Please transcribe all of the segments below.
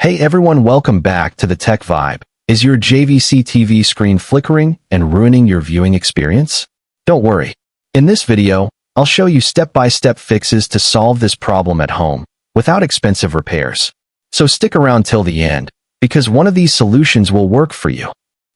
Hey everyone, welcome back to the Tech Vibe. Is your JVC TV screen flickering and ruining your viewing experience? Don't worry. In this video, I'll show you step-by-step fixes to solve this problem at home without expensive repairs. So stick around till the end, because one of these solutions will work for you.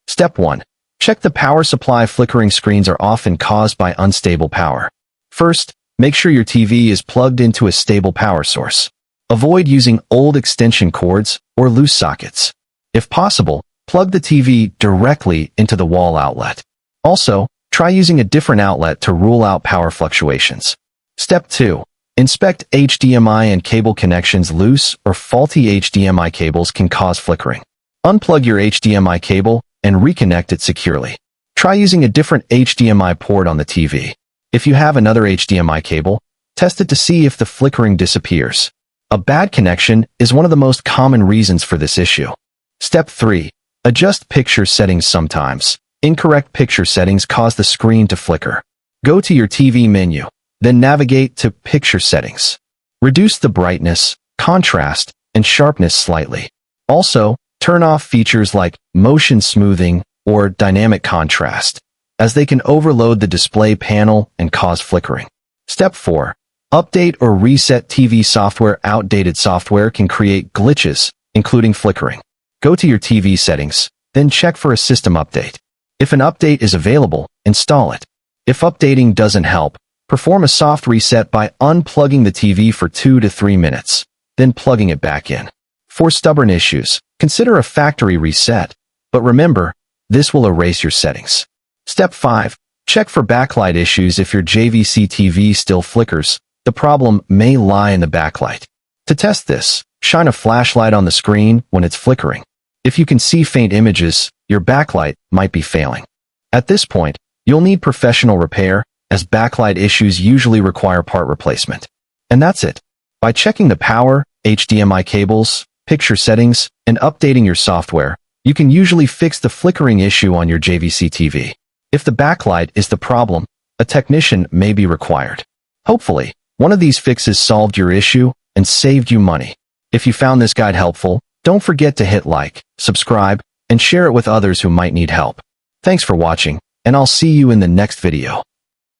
Step 1. Check the power supply. Flickering screens are often caused by unstable power. First, make sure your TV is plugged into a stable power source. Avoid using old extension cords or loose sockets. If possible, plug the TV directly into the wall outlet. Also, try using a different outlet to rule out power fluctuations. Step 2. Inspect HDMI and cable connections. Loose or faulty HDMI cables can cause flickering. Unplug your HDMI cable and reconnect it securely. Try using a different HDMI port on the TV. If you have another HDMI cable, test it to see if the flickering disappears. A bad connection is one of the most common reasons for this issue. Step 3. Adjust picture settings. Sometimes incorrect picture settings cause the screen to flicker. Go to your TV menu, then navigate to Picture Settings. Reduce the brightness, contrast, and sharpness slightly. Also, turn off features like motion smoothing or dynamic contrast, as they can overload the display panel and cause flickering. Step 4. Update or reset TV software. Outdated software can create glitches, including flickering. Go to your TV settings, then check for a system update. If an update is available, install it. If updating doesn't help, perform a soft reset by unplugging the TV for 2 to 3 minutes, then plugging it back in. For stubborn issues, consider a factory reset, but remember, this will erase your settings. Step 5. Check for backlight issues. If your JVC TV still flickers, the problem may lie in the backlight. To test this, shine a flashlight on the screen when it's flickering. If you can see faint images, your backlight might be failing. At this point, you'll need professional repair, as backlight issues usually require part replacement. And that's it. By checking the power, HDMI cables, picture settings, and updating your software, you can usually fix the flickering issue on your JVC TV. If the backlight is the problem, a technician may be required. Hopefully, one of these fixes solved your issue and saved you money. If you found this guide helpful, don't forget to hit like, subscribe, and share it with others who might need help. Thanks for watching, and I'll see you in the next video.